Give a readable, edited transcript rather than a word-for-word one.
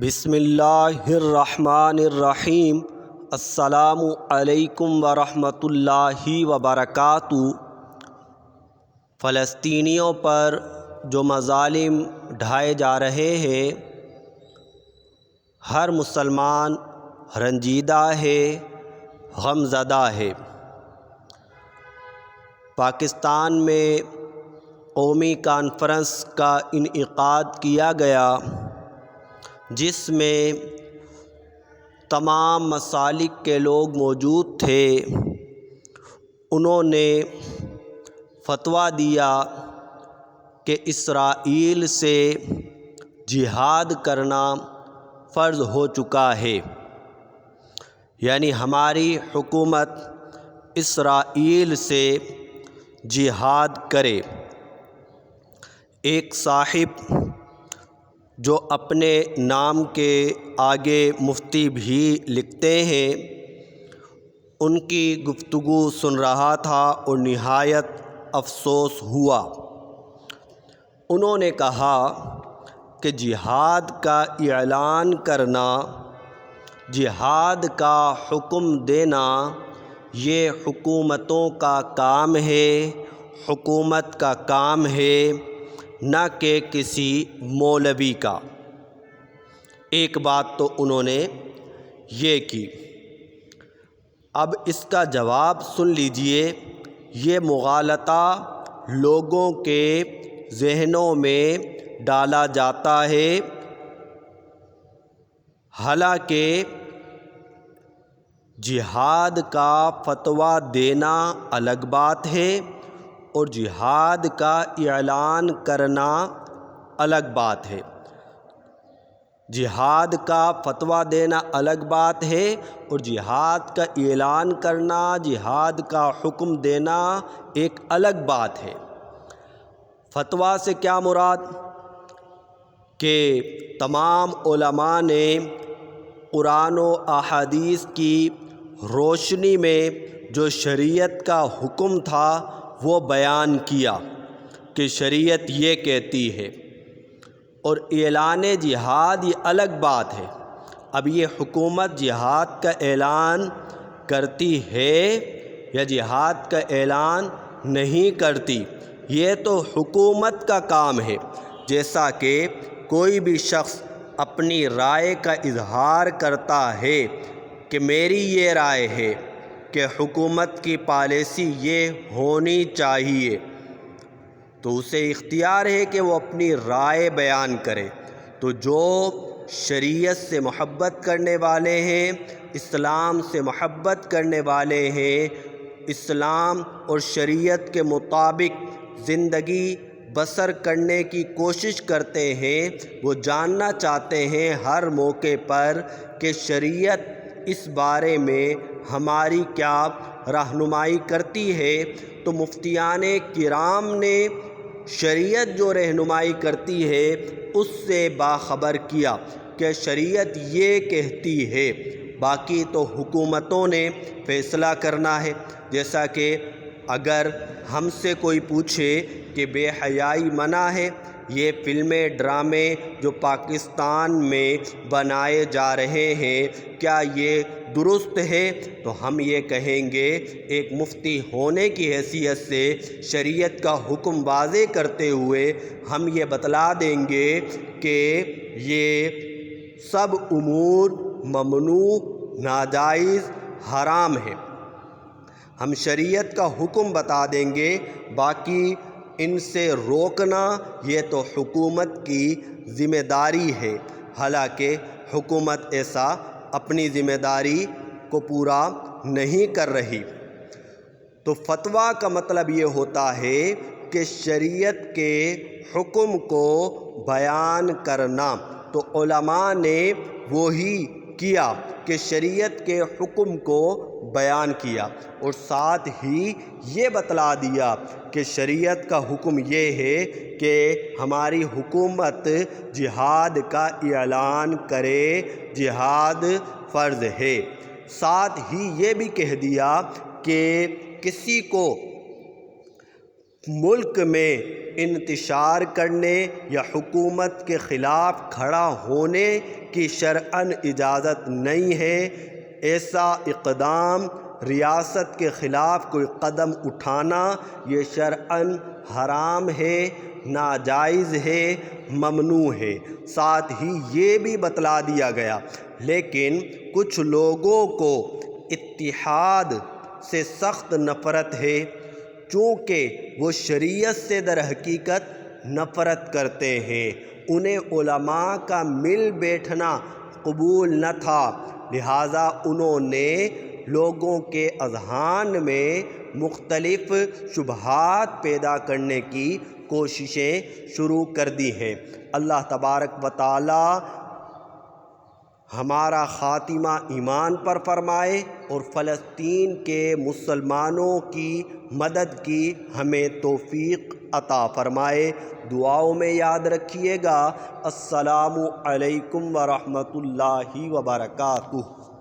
بسم اللہ الرحمن الرحیم۔ السلام علیکم ورحمۃ اللہ وبرکاتہ۔ فلسطینیوں پر جو مظالم ڈھائے جا رہے ہیں، ہر مسلمان رنجیدہ ہے، غم زدہ ہے۔ پاکستان میں قومی کانفرنس کا انعقاد کیا گیا، جس میں تمام مسالک کے لوگ موجود تھے۔ انہوں نے فتویٰ دیا کہ اسرائیل سے جہاد کرنا فرض ہو چکا ہے، یعنی ہماری حکومت اسرائیل سے جہاد کرے۔ ایک صاحب جو اپنے نام کے آگے مفتی بھی لکھتے ہیں، ان کی گفتگو سن رہا تھا اور نہایت افسوس ہوا۔ انہوں نے کہا کہ جہاد کا اعلان کرنا، جہاد کا حکم دینا، یہ حکومتوں کا کام ہے، حکومت کا کام ہے، نہ کہ کسی مولوی کا۔ ایک بات تو انہوں نے یہ کی۔ اب اس کا جواب سن لیجئے۔ یہ مغالطہ لوگوں کے ذہنوں میں ڈالا جاتا ہے، حالانکہ جہاد کا فتویٰ دینا الگ بات ہے اور جہاد کا اعلان کرنا الگ بات ہے۔ جہاد کا فتویٰ دینا الگ بات ہے اور جہاد کا اعلان کرنا، جہاد کا حکم دینا ایک الگ بات ہے۔ فتویٰ سے کیا مراد؟ کہ تمام علماء نے قرآن و احادیث کی روشنی میں جو شریعت کا حکم تھا وہ بیان کیا کہ شریعت یہ کہتی ہے، اور اعلان جہاد یہ الگ بات ہے۔ اب یہ حکومت جہاد کا اعلان کرتی ہے یا جہاد کا اعلان نہیں کرتی، یہ تو حکومت کا کام ہے۔ جیسا کہ کوئی بھی شخص اپنی رائے کا اظہار کرتا ہے کہ میری یہ رائے ہے کہ حکومت کی پالیسی یہ ہونی چاہیے، تو اسے اختیار ہے کہ وہ اپنی رائے بیان کرے۔ تو جو شریعت سے محبت کرنے والے ہیں، اسلام سے محبت کرنے والے ہیں، اسلام اور شریعت کے مطابق زندگی بسر کرنے کی کوشش کرتے ہیں، وہ جاننا چاہتے ہیں ہر موقع پر کہ شریعت اس بارے میں ہماری کیا رہنمائی کرتی ہے۔ تو مفتیان کرام نے شریعت جو رہنمائی کرتی ہے اس سے باخبر کیا کہ شریعت یہ کہتی ہے، باقی تو حکومتوں نے فیصلہ کرنا ہے۔ جیسا کہ اگر ہم سے کوئی پوچھے کہ بے حیائی منع ہے، یہ فلمیں ڈرامے جو پاکستان میں بنائے جا رہے ہیں، کیا یہ درست ہے؟ تو ہم یہ کہیں گے، ایک مفتی ہونے کی حیثیت سے شریعت کا حکم واضح کرتے ہوئے ہم یہ بتلا دیں گے کہ یہ سب امور ممنوع، ناجائز، حرام ہے۔ ہم شریعت کا حکم بتا دیں گے، باقی ان سے روکنا یہ تو حکومت کی ذمہ داری ہے۔ حالانکہ حکومت ایسا اپنی ذمہ داری کو پورا نہیں کر رہی۔ تو فتویٰ کا مطلب یہ ہوتا ہے کہ شریعت کے حکم کو بیان کرنا۔ تو علماء نے وہی کیا کہ شریعت کے حکم کو بیان کیا، اور ساتھ ہی یہ بتلا دیا کہ شریعت کا حکم یہ ہے کہ ہماری حکومت جہاد کا اعلان کرے، جہاد فرض ہے۔ ساتھ ہی یہ بھی کہہ دیا کہ کسی کو ملک میں انتشار کرنے یا حکومت کے خلاف کھڑا ہونے کی شرعاً اجازت نہیں ہے۔ ایسا اقدام، ریاست کے خلاف کوئی قدم اٹھانا، یہ شرعاً حرام ہے، ناجائز ہے، ممنوع ہے۔ ساتھ ہی یہ بھی بتلا دیا گیا لیکن کچھ لوگوں کو اتحاد سے سخت نفرت ہے، چونکہ وہ شریعت سے در حقیقت نفرت کرتے ہیں۔ انہیں علماء کا مل بیٹھنا قبول نہ تھا، لہٰذا انہوں نے لوگوں کے اذہان میں مختلف شبہات پیدا کرنے کی کوششیں شروع کر دی ہیں۔ اللہ تبارک و تعالی ہمارا خاتمہ ایمان پر فرمائے اور فلسطین کے مسلمانوں کی مدد کی ہمیں توفیق عطا فرمائے۔ دعاؤں میں یاد رکھیے گا۔ السلام علیکم ورحمۃ اللہ وبرکاتہ۔